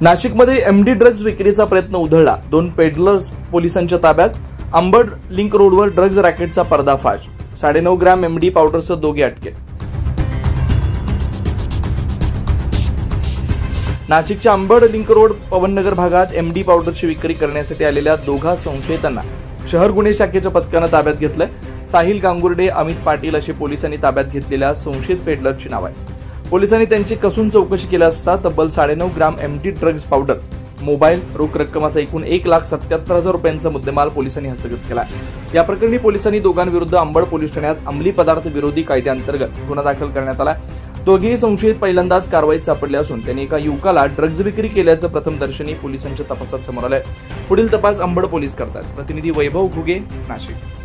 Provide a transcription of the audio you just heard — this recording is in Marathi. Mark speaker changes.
Speaker 1: नाशिकमध्ये एमडी ड्रग्ज विक्रीचा प्रयत्न उधळला। 2 पेडलर्स पोलिसांच्या ताब्यात। अंबड लिंक रोडवर ड्रग्ज रॅकेटचा पर्दाफाश। 9.5 ग्रॅम एमडी पावडरसह दोघे अटकेत। नाशिकच्या अंबड लिंक रोड पवननगर भागात एमडी पावडरची विक्री करण्यासाठी आलेल्या दोघा संशयितांना शहर गुन्हे शाखेच्या पथकाने ताब्यात घेतलंय। साहिल गांगुर्डे, अमित पाटील अशी पोलिसांनी ताब्यात घेतलेल्या संशयित पेडलरची नाव आहे। पोलिसांनी त्यांची कसून चौकशी केली असता तब्बल 9.5 gram MD drugs powder, mobile, रोख रक्कम असा एकूण 1,77,000 रुपयांचा मुद्देमाल पोलिसांनी हस्तगत केला। या प्रकरणी पोलिसांनी दोघांविरुद्ध अंबड पोलीस ठाण्यात अंमली पदार्थ विरोधी कायद्याअंतर्गत गुन्हा दाखल करण्यात आला। दोघेही संशयित पहिल्यांदाच कारवाईत सापडले असून त्यांनी एका युवकाला ड्रग्ज विक्री केल्याचं प्रथमदर्शनी पोलिसांच्या तपासात समोर आलंय। पुढील तपास अंबड पोलीस करतात। प्रतिनिधी वैभव घुगे, नाशिक।